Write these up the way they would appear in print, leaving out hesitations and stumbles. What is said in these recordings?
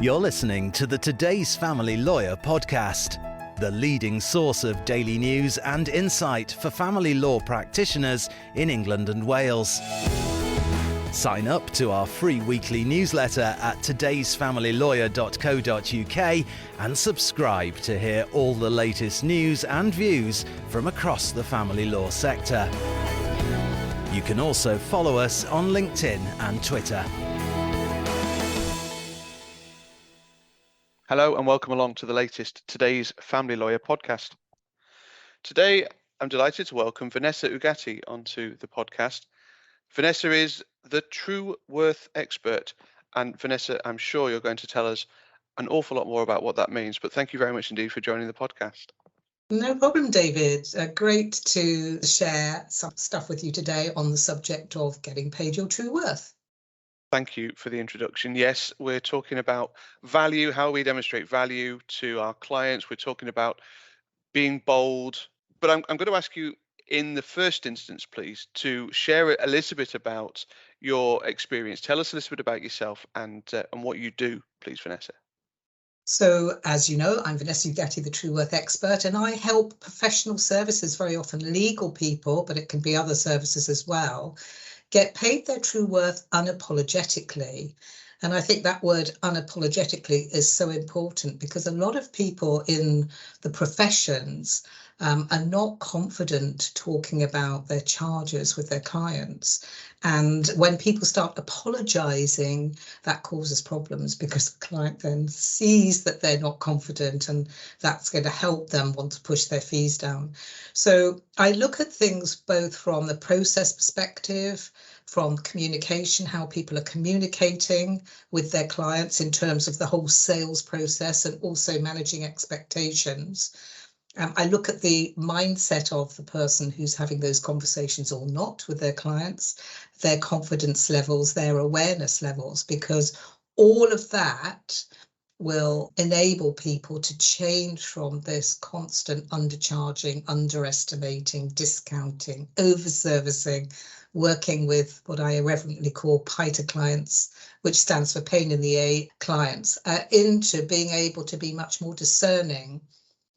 You're listening to the Today's Family Lawyer podcast, the leading source of daily news and insight for family law practitioners in England and Wales. Sign up to our free weekly newsletter at todaysfamilylawyer.co.uk and subscribe to hear all the latest news and views from across the family law sector. You can also follow us on LinkedIn and Twitter. Hello and welcome along to the latest Today's Family Lawyer podcast. Today, I'm delighted to welcome Vanessa Ugatti onto the podcast. Vanessa is the true worth expert. And Vanessa, I'm sure you're going to tell us an awful lot more about what that means, but thank you very much indeed for joining the podcast. No problem, David. Great to share some stuff with you today on the subject of getting paid your true worth. Thank you for the introduction. Yes, we're talking about value, how we demonstrate value to our clients. We're talking about being bold. But I'm going to ask you in the first instance, please, to share a little bit about your experience. Tell us a little bit about yourself and what you do, please, Vanessa. So, as you know, I'm Vanessa Ugatti, the True Worth expert, and I help professional services, very often legal people, but it can be other services as well, get paid their true worth unapologetically. And I think that word unapologetically is so important because a lot of people in the professions are not confident talking about their charges with their clients. And when people start apologizing, that causes problems because the client then sees that they're not confident and that's going to help them want to push their fees down. So I look at things both from the process perspective, from communication, how people are communicating with their clients in terms of the whole sales process and also managing expectations. I look at the mindset of the person who's having those conversations or not with their clients, their confidence levels, their awareness levels, because all of that will enable people to change from this constant undercharging, underestimating, discounting, over-servicing, working with what I irreverently call PITA clients, which stands for pain in the A clients, into being able to be much more discerning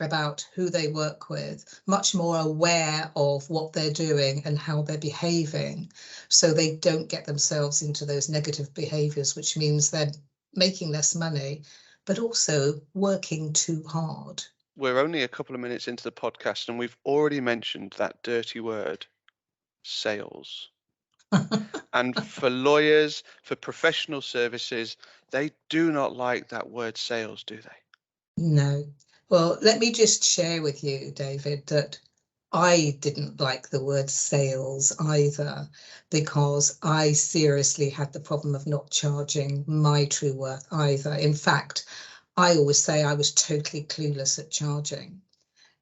about who they work with, much more aware of what they're doing and how they're behaving, so they don't get themselves into those negative behaviors, which means they're making less money, but also working too hard. We're only a couple of minutes into the podcast and we've already mentioned that dirty word, sales. And for lawyers, for professional services, they do not like that word sales, do they? No. Well, let me just share with you, David, that I didn't like the word sales either, because I seriously had the problem of not charging my true worth either. In fact, I always say I was totally clueless at charging.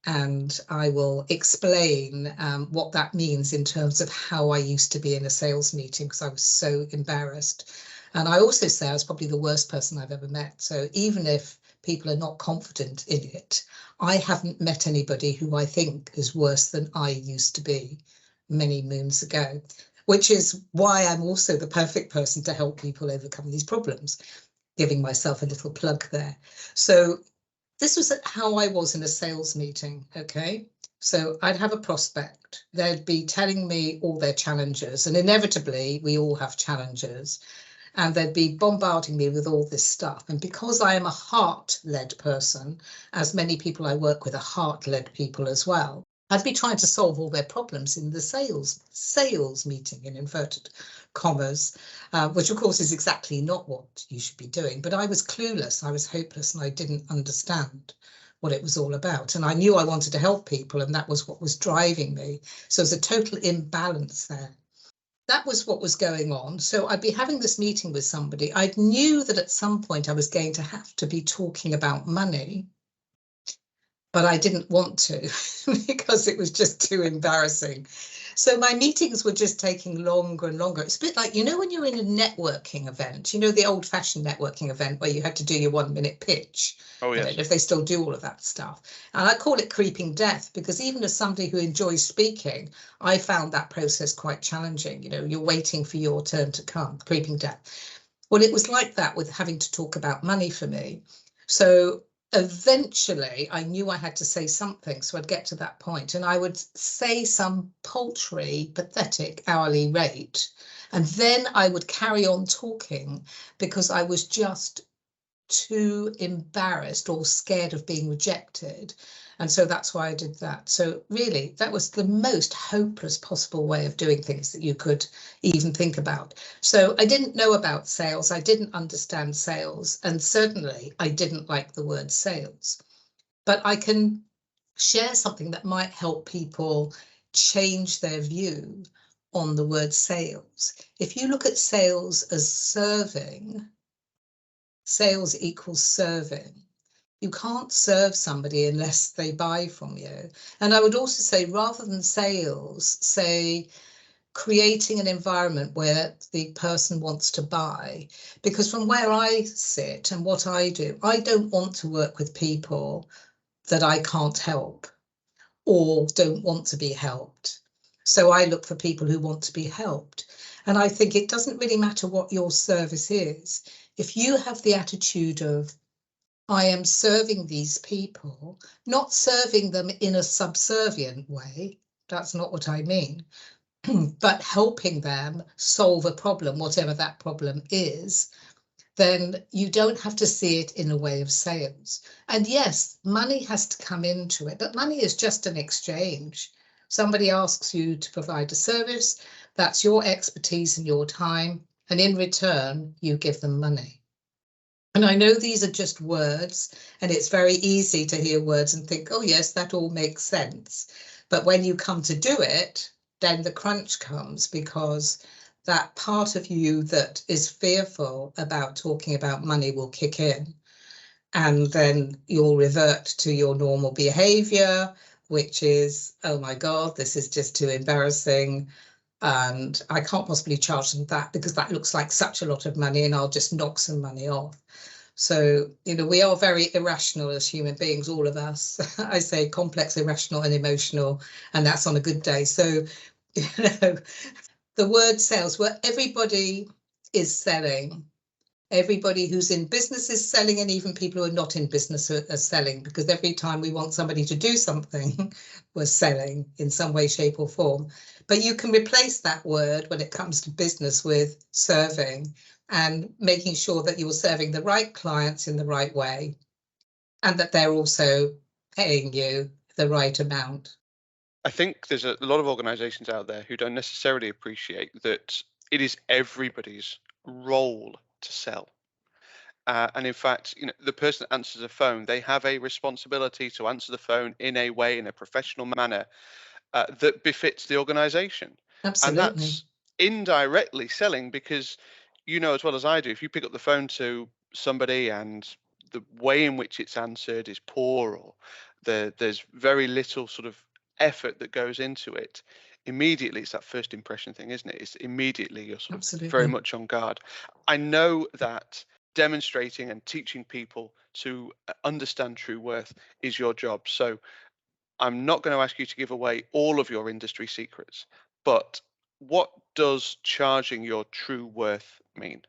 And I will explain what that means in terms of how I used to be in a sales meeting, because I was so embarrassed. And I also say I was probably the worst person I've ever met. So even if people are not confident in it, I haven't met anybody who I think is worse than I used to be many moons ago, which is why I'm also the perfect person to help people overcome these problems, giving myself a little plug there. So this was how I was in a sales meeting, okay? So I'd have a prospect, they'd be telling me all their challenges, and inevitably we all have challenges, and they'd be bombarding me with all this stuff. And because I am a heart-led person, as many people I work with are heart-led people as well, I'd be trying to solve all their problems in the sales meeting, in inverted commas, which of course is exactly not what you should be doing. But I was clueless, I was hopeless, and I didn't understand what it was all about. And I knew I wanted to help people, and that was what was driving me. So there's a total imbalance there. That was what was going on. So I'd be having this meeting with somebody. I knew that at some point I was going to have to be talking about money, but I didn't want to because it was just too embarrassing. So my meetings were just taking longer and longer. It's a bit like, you know, when you're in a networking event, you know, the old fashioned networking event where you had to do your 1 minute pitch. Oh, yes. I don't know if they still do all of that stuff. And I call it creeping death, because even as somebody who enjoys speaking, I found that process quite challenging. You know, you're waiting for your turn to come, creeping death. Well, it was like that with having to talk about money for me. So eventually I knew I had to say something. So I'd get to that point and I would say some paltry, pathetic hourly rate. And then I would carry on talking because I was just too embarrassed or scared of being rejected. And so that's why I did that. So really, that was the most hopeless possible way of doing things that you could even think about. So I didn't know about sales. I didn't understand sales. And certainly I didn't like the word sales. But I can share something that might help people change their view on the word sales. If you look at sales as serving, sales equals serving. You can't serve somebody unless they buy from you. And I would also say, rather than sales, say creating an environment where the person wants to buy. Because from where I sit and what I do, I don't want to work with people that I can't help or don't want to be helped. So I look for people who want to be helped. And I think it doesn't really matter what your service is. If you have the attitude of, I am serving these people, not serving them in a subservient way, that's not what I mean, but helping them solve a problem, whatever that problem is, then you don't have to see it in a way of sales. And yes, money has to come into it, but money is just an exchange. Somebody asks you to provide a service, that's your expertise and your time, and in return, you give them money. And I know these are just words, and it's very easy to hear words and think, oh, yes, that all makes sense. But when you come to do it, then the crunch comes, because that part of you that is fearful about talking about money will kick in. And then you'll revert to your normal behavior, which is, oh, my God, this is just too embarrassing. And I can't possibly charge them that because that looks like such a lot of money and I'll just knock some money off. So, we are very irrational as human beings, all of us. I say complex, irrational and emotional, and that's on a good day. So, the word sales, where everybody is selling, everybody who's in business is selling, and even people who are not in business are selling, because every time we want somebody to do something, we're selling in some way, shape or form. But you can replace that word when it comes to business with serving, and making sure that you're serving the right clients in the right way, and that they're also paying you the right amount. I think there's a lot of organizations out there who don't necessarily appreciate that it is everybody's role to sell. And in fact, the person that answers a phone, they have a responsibility to answer the phone in a way, in a professional manner that befits the organization. And Absolutely. that's indirectly selling, because as well as I do, if you pick up the phone to somebody and the way in which it's answered is poor, or there's very little sort of effort that goes into it, immediately it's that first impression thing, isn't it? It's immediately you're sort of very Absolutely. much on guard. I know that demonstrating and teaching people to understand true worth is your job. So I'm not going to ask you to give away all of your industry secrets, but what does charging your true worth mean?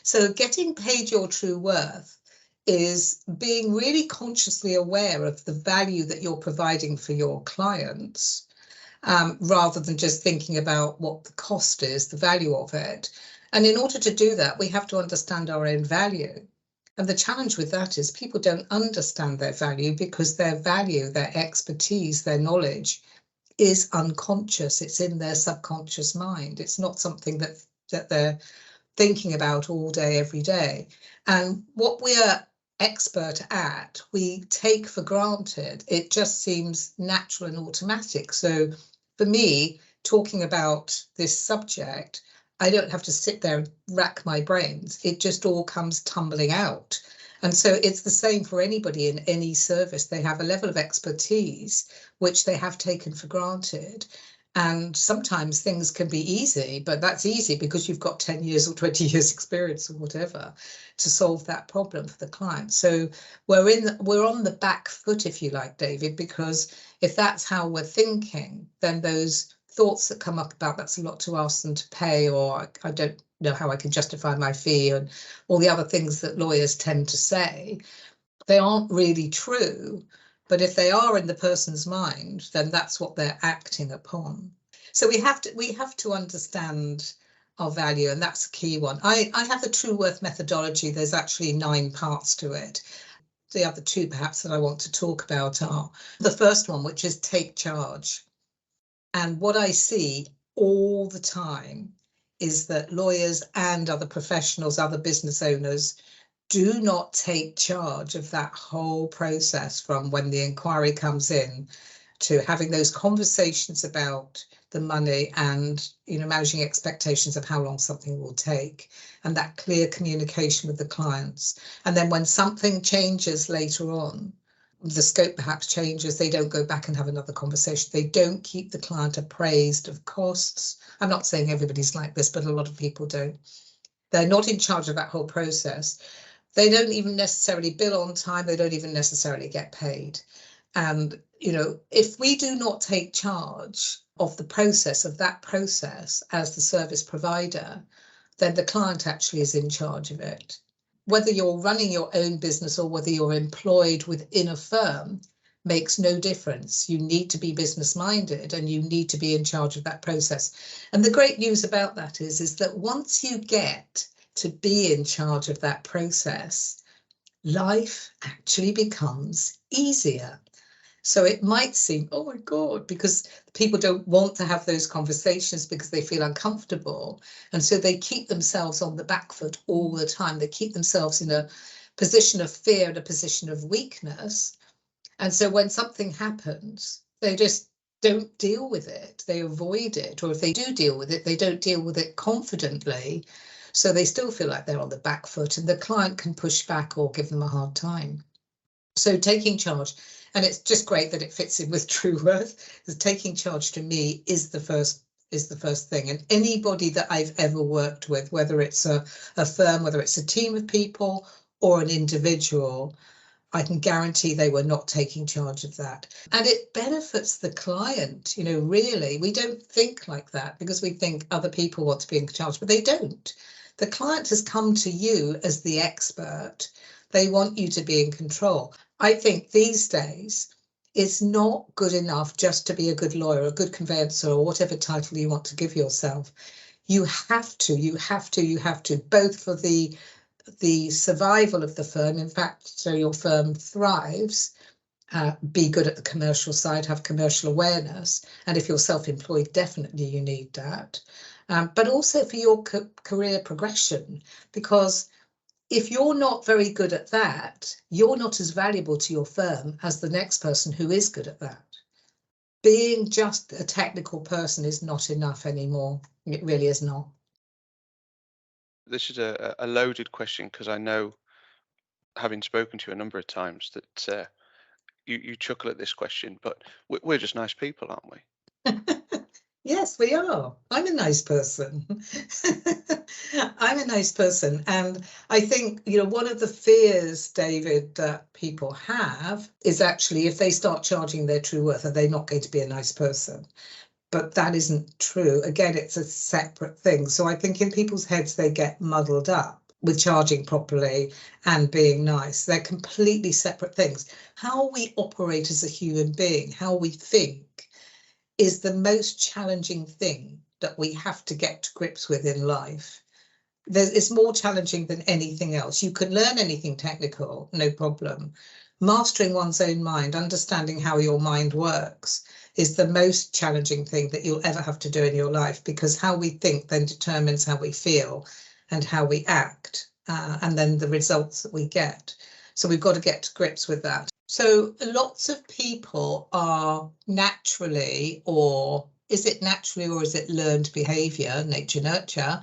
So getting paid your true worth is being really consciously aware of the value that you're providing for your clients, rather than just thinking about what the cost is, the value of it. And in order to do that, we have to understand our own value. And the challenge with that is people don't understand their value, because their value, their expertise, their knowledge is unconscious. It's in their subconscious mind. It's not something that they're thinking about all day, every day. And what we are expert at, we take for granted. It just seems natural and automatic. So for me, talking about this subject, I don't have to sit there and rack my brains. It just all comes tumbling out. And so it's the same for anybody in any service. They have a level of expertise which they have taken for granted. And sometimes things can be easy, but that's easy because you've got 10 years or 20 years experience or whatever to solve that problem for the client. So we're on the back foot, if you like, David, because if that's how we're thinking, then those thoughts that come up about that's a lot to ask them to pay, or I don't how I can justify my fee and all the other things that lawyers tend to say. They aren't really true, but if they are in the person's mind, then that's what they're acting upon. So we have to understand our value, and that's a key one. I have the True Worth methodology. There's actually 9 parts to it. The other 2 perhaps that I want to talk about are the first one, which is take charge. And what I see all the time is that lawyers and other professionals, other business owners, do not take charge of that whole process, from when the inquiry comes in to having those conversations about the money and managing expectations of how long something will take, and that clear communication with the clients. And then when something changes later on, the scope perhaps changes, they don't go back and have another conversation. They don't keep the client appraised of costs. I'm not saying everybody's like this, but a lot of people don't. They're not in charge of that whole process. They don't even necessarily bill on time. They don't even necessarily get paid. And, if we do not take charge of the process, of that process as the service provider, then the client actually is in charge of it. Whether you're running your own business or whether you're employed within a firm makes no difference. You need to be business minded and you need to be in charge of that process. And the great news about that is that once you get to be in charge of that process, life actually becomes easier. So it might seem, oh my God, because people don't want to have those conversations because they feel uncomfortable. And so they keep themselves on the back foot all the time. They keep themselves in a position of fear and a position of weakness. And so when something happens, they just don't deal with it. They avoid it. Or if they do deal with it, they don't deal with it confidently. So they still feel like they're on the back foot, and the client can push back or give them a hard time. So taking charge, and it's just great that it fits in with True Worth, because taking charge to me is the first thing. And anybody that I've ever worked with, whether it's a firm, whether it's a team of people or an individual, I can guarantee they were not taking charge of that. And it benefits the client, really. We don't think like that because we think other people want to be in charge, but they don't. The client has come to you as the expert. They want you to be in control. I think these days it's not good enough just to be a good lawyer, a good conveyancer, or whatever title you want to give yourself. You have to, both for the survival of the firm, in fact, so your firm thrives, be good at the commercial side, have commercial awareness. And if you're self-employed, definitely you need that. But also for your career progression, because if you're not very good at that, you're not as valuable to your firm as the next person who is good at that. Being just a technical person is not enough anymore. It really is not. This is a loaded question, because I know, having spoken to you a number of times, that you chuckle at this question, but we're just nice people, aren't we? Yes, we are. I'm a nice person. I'm a nice person. And I think, one of the fears, David, that people have is actually if they start charging their true worth, are they not going to be a nice person? But that isn't true. Again, it's a separate thing. So I think in people's heads, they get muddled up with charging properly and being nice. They're completely separate things. How we operate as a human being, how we think, is the most challenging thing that we have to get to grips with in life. It's more challenging than anything else. You can learn anything technical, no problem. Mastering one's own mind, understanding how your mind works, is the most challenging thing that you'll ever have to do in your life, because how we think then determines how we feel and how we act, and then the results that we get. So we've got to get to grips with that. So lots of people are naturally, or is it naturally or is it learned behavior, nature, nurture,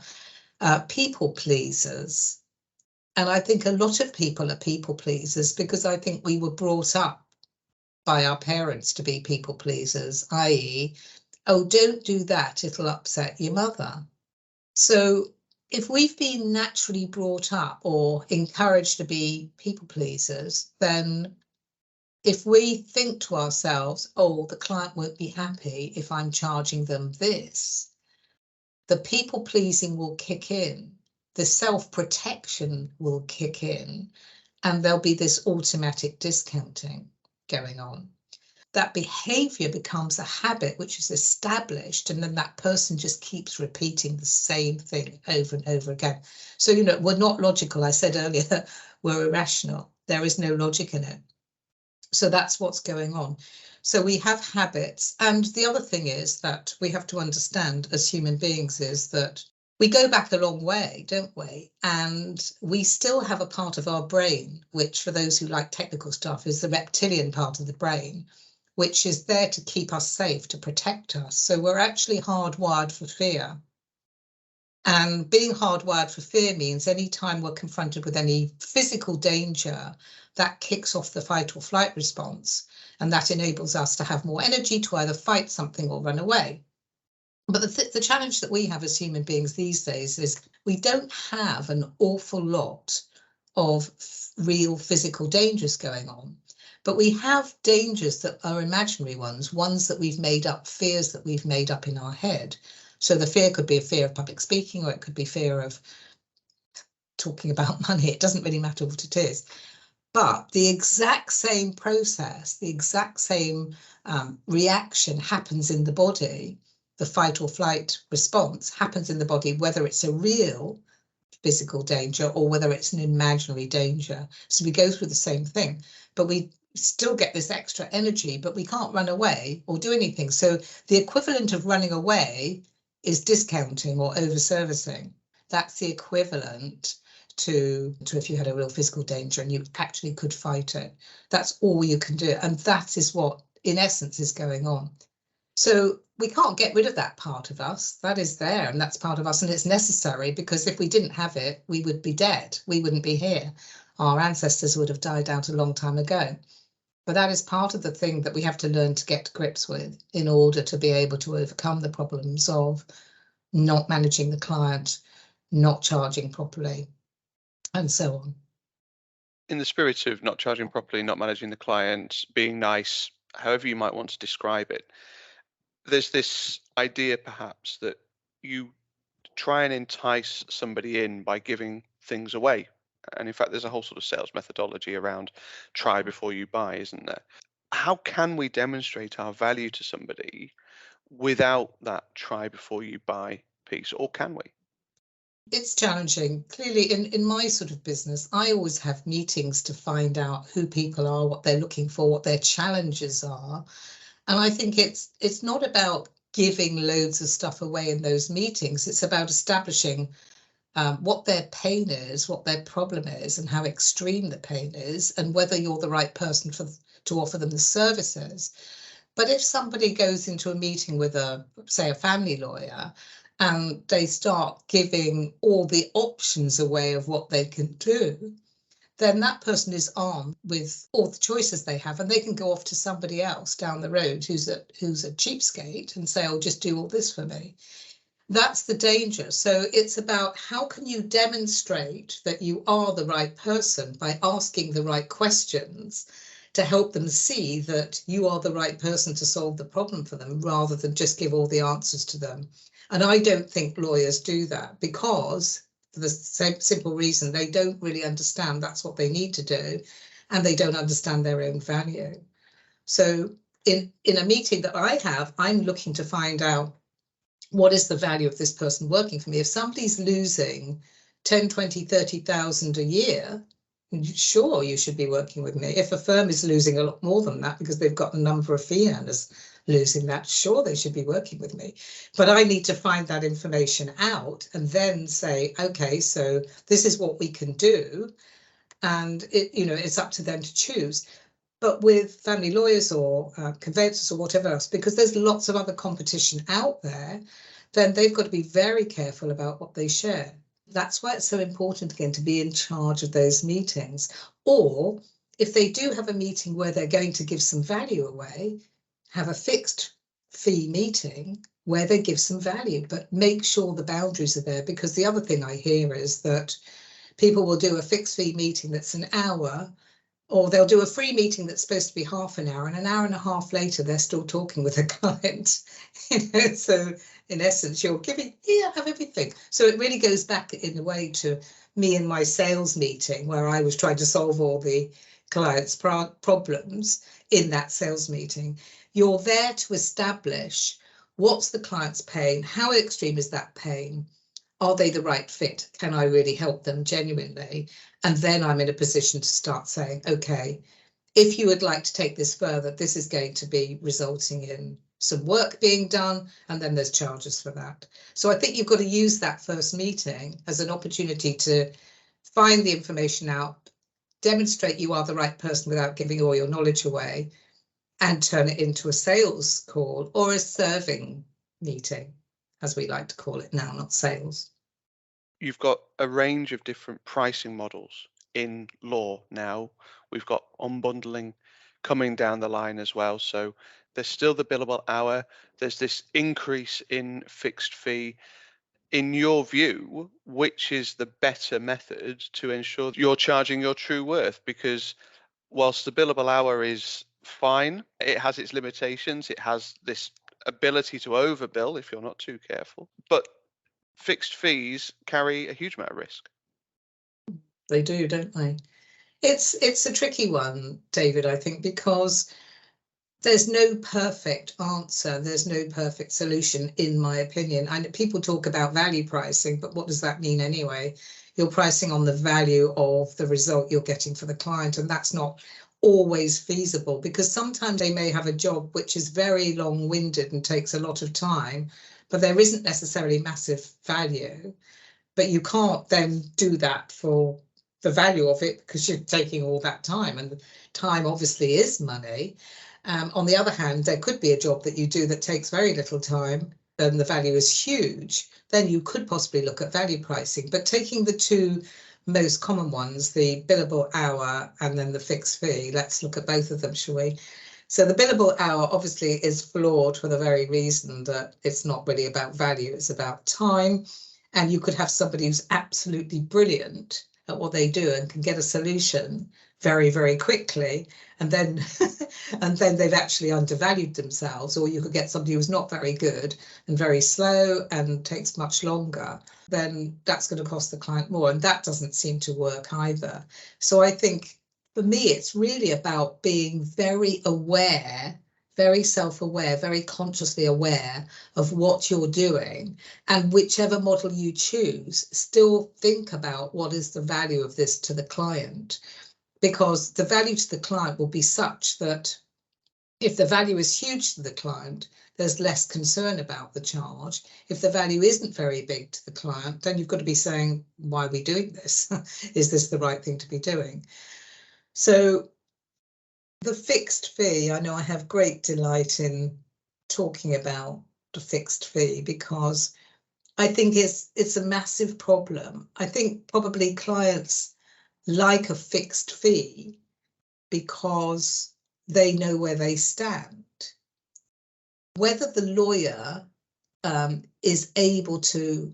people pleasers. And I think a lot of people are people pleasers because I think we were brought up by our parents to be people pleasers, i.e., oh, don't do that, it'll upset your mother. So if we've been naturally brought up or encouraged to be people pleasers, then if we think to ourselves, oh, the client won't be happy if I'm charging them this, the people pleasing will kick in, the self-protection will kick in, and there'll be this automatic discounting going on. That behavior becomes a habit which is established, and then that person just keeps repeating the same thing over and over again. So, we're not logical. I said earlier, we're irrational. There is no logic in it. So that's what's going on. So we have habits. And the other thing is that we have to understand as human beings is that we go back a long way, don't we? And we still have a part of our brain, which for those who like technical stuff is the reptilian part of the brain, which is there to keep us safe, to protect us. So we're actually hardwired for fear. And being hardwired for fear means any time we're confronted with any physical danger, that kicks off the fight or flight response. And that enables us to have more energy to either fight something or run away. But the challenge that we have as human beings these days is we don't have an awful lot of real physical dangers going on. But we have dangers that are imaginary ones that we've made up, fears that we've made up in our head. So the fear could be a fear of public speaking, or it could be fear of talking about money. It doesn't really matter what it is. But the exact same process, the exact same reaction happens in the body. The fight or flight response happens in the body, whether it's a real physical danger or whether it's an imaginary danger. So we go through the same thing, but we still get this extra energy, but we can't run away or do anything. So the equivalent of running away is discounting or over-servicing. That's the equivalent to if you had a real physical danger and you actually could fight it. That's all you can do. And that is what, in essence, is going on. So we can't get rid of that part of us. That is there, and that's part of us, and it's necessary, because if we didn't have it, we would be dead. We wouldn't be here. Our ancestors would have died out a long time ago. But that is part of the thing that we have to learn to get to grips with in order to be able to overcome the problems of not managing the client, not charging properly, and so on. In the spirit of not charging properly, not managing the client, being nice, however you might want to describe it, there's this idea perhaps that you try and entice somebody in by giving things away. And in fact, there's a whole sort of sales methodology around try before you buy, isn't there? How can we demonstrate our value to somebody without that try before you buy piece, or can we? It's challenging. Clearly, in my sort of business, I always have meetings to find out who people are, what they're looking for, what their challenges are. And I think it's not about giving loads of stuff away in those meetings. It's about establishing what their pain is, what their problem is, and how extreme the pain is, and whether you're the right person to offer them the services. But if somebody goes into a meeting with say a family lawyer, and they start giving all the options away of what they can do, then that person is armed with all the choices they have, and they can go off to somebody else down the road who's a cheapskate and say, oh, just do all this for me. That's the danger. So it's about how can you demonstrate that you are the right person by asking the right questions to help them see that you are the right person to solve the problem for them, rather than just give all the answers to them. And I don't think lawyers do that, because for the same simple reason, they don't really understand that's what they need to do, and they don't understand their own value. So in a meeting that I have, I'm looking to find out what is the value of this person working for me. If somebody's losing 10, 20, 30,000 a year, sure, you should be working with me. If a firm is losing a lot more than that because they've got a number of fee earners losing that, sure, they should be working with me. But I need to find that information out and then say, okay, so this is what we can do. And it's up to them to choose. But with family lawyers or conveyancers or whatever else, because there's lots of other competition out there, then they've got to be very careful about what they share. That's why it's so important, again, to be in charge of those meetings. Or if they do have a meeting where they're going to give some value away, have a fixed fee meeting where they give some value, but make sure the boundaries are there. Because the other thing I hear is that people will do a fixed fee meeting that's an hour, Or they'll do a free meeting that's supposed to be half an hour, and an hour later, they're still talking with a client. So in essence, you're giving, yeah, have everything. So it really goes back in a way to me and my sales meeting, where I was trying to solve all the clients' problems in that sales meeting. You're there to establish what's the client's pain, how extreme is that pain, are they the right fit? Can I really help them genuinely? And then I'm in a position to start saying, okay, if you would like to take this further, this is going to be resulting in some work being done, and then there's charges for that. So I think you've got to use that first meeting as an opportunity to find the information out, demonstrate you are the right person without giving all your knowledge away, and turn it into a sales call or a serving meeting, as we like to call it now, not sales. You've got a range of different pricing models in law now. We've got unbundling coming down the line as well. So there's still the billable hour. There's this increase in fixed fee. In your view, which is the better method to ensure you're charging your true worth? Because whilst the billable hour is fine, it has its limitations. It has this ability to overbill if you're not too careful. But fixed fees carry a huge amount of risk. They do, don't they? It's a tricky one, David, I think, because there's no perfect answer. There's no perfect solution, in my opinion. And people talk about value pricing, but what does that mean anyway? You're pricing on the value of the result you're getting for the client, and that's not always feasible, because sometimes they may have a job which is very long-winded and takes a lot of time, but there isn't necessarily massive value. But you can't then do that for the value of it, because you're taking all that time, and time obviously is money. On the other hand, there could be a job that you do that takes very little time and the value is huge. Then you could possibly look at value pricing. But taking the two most common ones, the billable hour and then the fixed fee, let's look at both of them, shall we? So the billable hour obviously is flawed for the very reason that it's not really about value, it's about time. And you could have somebody who's absolutely brilliant at what they do and can get a solution very, very quickly, and then and then they've actually undervalued themselves. Or you could get somebody who's not very good and very slow and takes much longer. Then that's going to cost the client more, and that doesn't seem to work either. So I think for me, it's really about being very aware, very self-aware, very consciously aware of what you're doing, and whichever model you choose, still think about what is the value of this to the client, because the value to the client will be such that if the value is huge to the client, there's less concern about the charge. If the value isn't very big to the client, then you've got to be saying, why are we doing this? Is this the right thing to be doing? So the fixed fee, I know I have great delight in talking about the fixed fee, because I think it's a massive problem. I think probably clients like a fixed fee because they know where they stand. Whether the lawyer is able to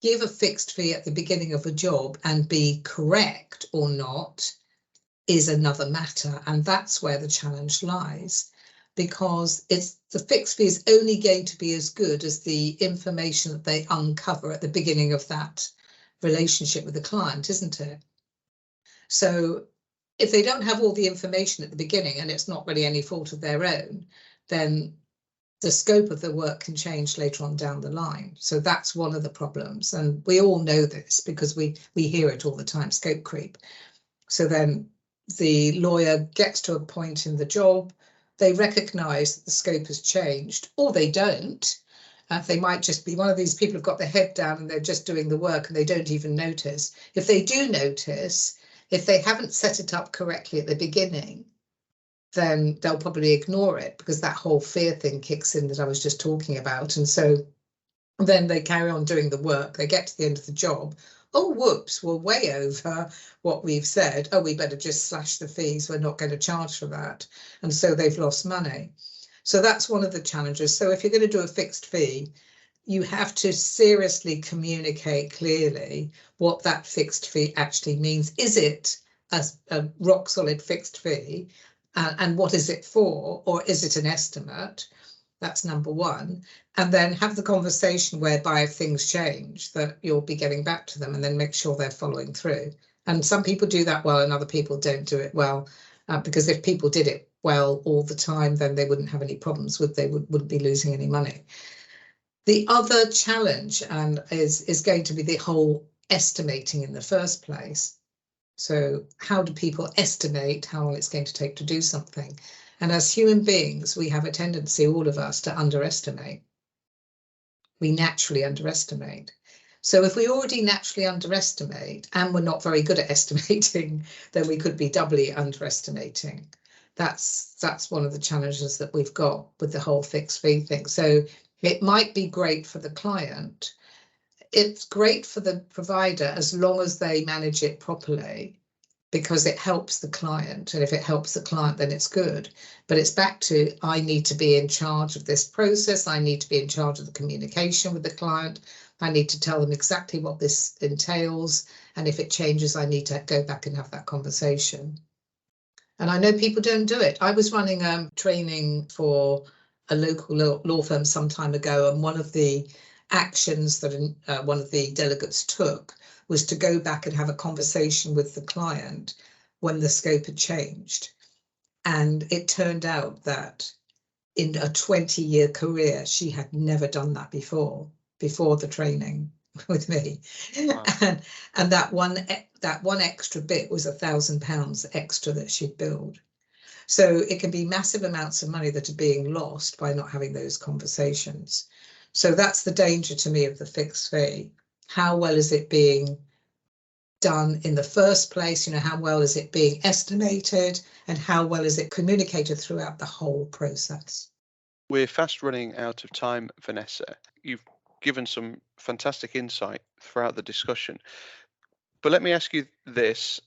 give a fixed fee at the beginning of a job and be correct or not is another matter, and that's where the challenge lies, because the fixed fee is only going to be as good as the information that they uncover at the beginning of that relationship with the client, isn't it? So if they don't have all the information at the beginning, and it's not really any fault of their own, then the scope of the work can change later on down the line. So that's one of the problems, and we all know this because we hear it all the time, scope creep. So then the lawyer gets to a point in the job, they recognise that the scope has changed, or they don't. They might just be one of these people who've got their head down and they're just doing the work and they don't even notice. If they do notice, if they haven't set it up correctly at the beginning, then they'll probably ignore it, because that whole fear thing kicks in that I was just talking about. And so then they carry on doing the work, they get to the end of the job. Oh, whoops, we're way over what we've said. Oh, we better just slash the fees. We're not going to charge for that. And so they've lost money. So that's one of the challenges. So if you're going to do a fixed fee, you have to seriously communicate clearly what that fixed fee actually means. Is it a rock solid fixed fee, and what is it for, or is it an estimate? That's number one. And then have the conversation whereby if things change, that you'll be getting back to them, and then make sure they're following through. And some people do that well and other people don't do it well, because if people did it well all the time, then they wouldn't have any problems, wouldn't be losing any money. The other challenge is going to be the whole estimating in the first place. So how do people estimate how long it's going to take to do something? And as human beings, we have a tendency, all of us, to underestimate. We naturally underestimate. So if we already naturally underestimate and we're not very good at estimating, then we could be doubly underestimating. That's one of the challenges that we've got with the whole fixed fee thing. So it might be great for the client. It's great for the provider as long as they manage it properly, because it helps the client. And if it helps the client, then it's good. But it's back to, I need to be in charge of this process. I need to be in charge of the communication with the client. I need to tell them exactly what this entails. And if it changes, I need to go back and have that conversation. And I know people don't do it. I was running training for a local law firm some time ago, and one of the actions that one of the delegates took was to go back and have a conversation with the client when the scope had changed. And it turned out that in a 20-year career, she had never done that before the training with me. Wow. And that one extra bit was £1,000 extra that she'd billed. So it can be massive amounts of money that are being lost by not having those conversations. So that's the danger to me of the fixed fee. How well is it being done in the first place? You know, how well is it being estimated, and how well is it communicated throughout the whole process? We're fast running out of time, Vanessa. You've given some fantastic insight throughout the discussion. But let me ask you this.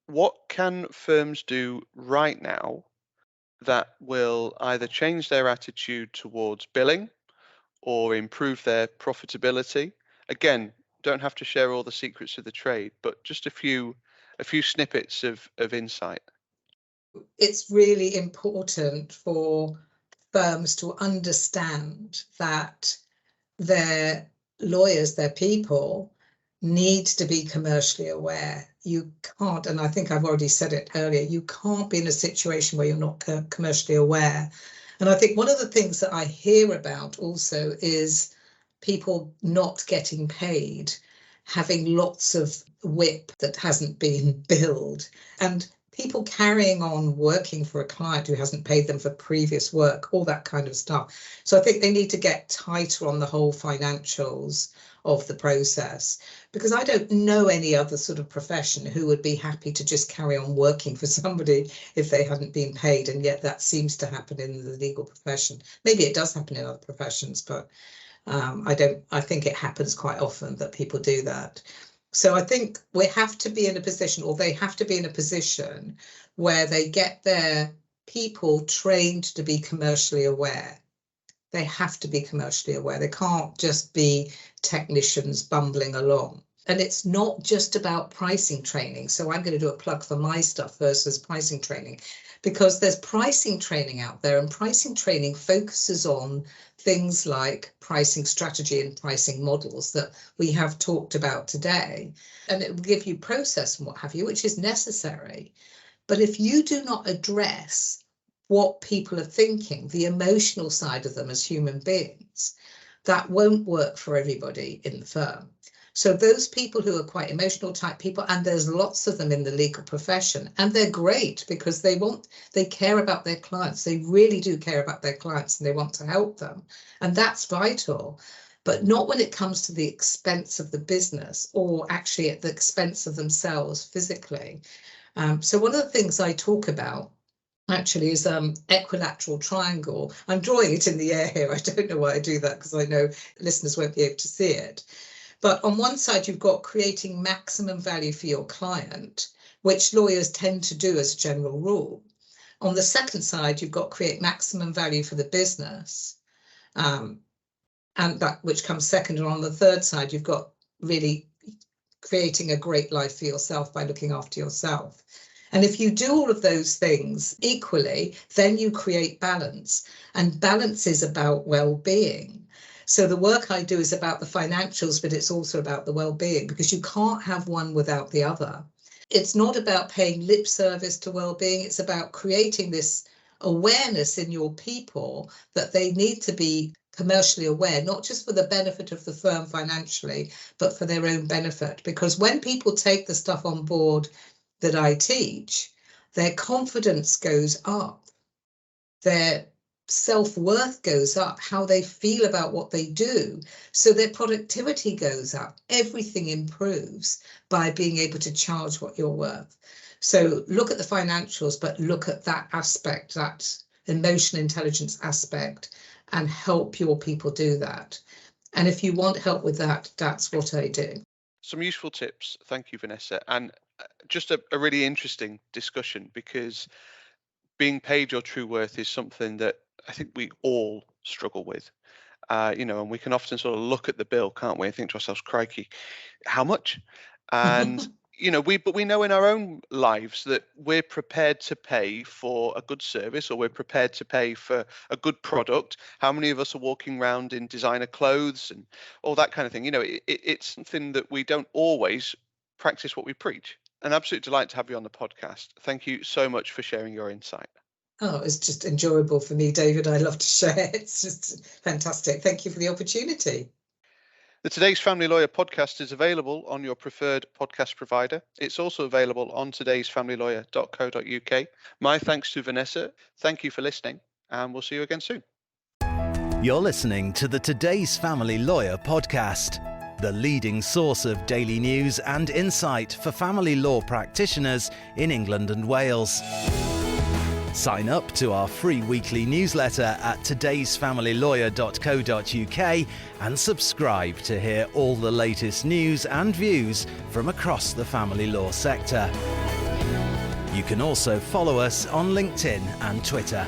What can firms do right now that will either change their attitude towards billing or improve their profitability? Again, don't have to share all the secrets of the trade, but just a few snippets of insight. It's really important for firms to understand that their lawyers, their people, need to be commercially aware. You can't, and I think I've already said it earlier, you can't be in a situation where you're not commercially aware. And I think one of the things that I hear about also is people not getting paid, having lots of WIP that hasn't been billed, and people carrying on working for a client who hasn't paid them for previous work, all that kind of stuff. So I think they need to get tighter on the whole financials of the process, because I don't know any other sort of profession who would be happy to just carry on working for somebody if they hadn't been paid. And yet that seems to happen in the legal profession. Maybe it does happen in other professions, but I think it happens quite often that people do that. So I think we have to be in a position, or they have to be in a position where they get their people trained to be commercially aware. They have to be commercially aware. They can't just be technicians bumbling along. And it's not just about pricing training. So I'm going to do a plug for my stuff versus pricing training, because there's pricing training out there, and pricing training focuses on things like pricing strategy and pricing models that we have talked about today. And it will give you process and what have you, which is necessary. But if you do not address what people are thinking, the emotional side of them as human beings, that won't work for everybody in the firm. So those people who are quite emotional type people, and there's lots of them in the legal profession, and they're great because they care about their clients. They really do care about their clients, and they want to help them. And that's vital, but not when it comes to the expense of the business, or actually at the expense of themselves physically. So one of the things I talk about actually is equilateral triangle. I'm drawing it in the air here. I don't know why I do that, because I know listeners won't be able to see it. But on one side, you've got creating maximum value for your client, which lawyers tend to do as a general rule. On the second side, you've got create maximum value for the business, and that which comes second. And on the third side, you've got really creating a great life for yourself by looking after yourself. And if you do all of those things equally, then you create balance. And balance is about well-being. So the work I do is about the financials, but it's also about the well-being, because you can't have one without the other. It's not about paying lip service to well-being. It's about creating this awareness in your people that they need to be commercially aware, not just for the benefit of the firm financially, but for their own benefit. Because when people take the stuff on board that I teach, their confidence goes up, their self-worth goes up, how they feel about what they do. So their productivity goes up. Everything improves by being able to charge what you're worth. So look at the financials, but look at that aspect, that emotional intelligence aspect, and help your people do that. And if you want help with that, that's what I do. Some useful tips. Thank you, Vanessa. And just a really interesting discussion, because being paid your true worth is something that I think we all struggle with. And we can often sort of look at the bill, can't we, and think to ourselves, crikey, how much? And we know in our own lives that we're prepared to pay for a good service, or we're prepared to pay for a good product. How many of us are walking around in designer clothes and all that kind of thing? It's something that we don't always practice what we preach. An absolute delight to have you on the podcast. Thank you so much for sharing your insight. Oh, it's just enjoyable for me, David. I love to share. It's just fantastic. Thank you for the opportunity. The Today's Family Lawyer podcast is available on your preferred podcast provider. It's also available on todaysfamilylawyer.co.uk. My thanks to Vanessa. Thank you for listening, and we'll see you again soon. You're listening to the Today's Family Lawyer podcast, the leading source of daily news and insight for family law practitioners in England and Wales. Sign up to our free weekly newsletter at todaysfamilylawyer.co.uk and subscribe to hear all the latest news and views from across the family law sector. You can also follow us on LinkedIn and Twitter.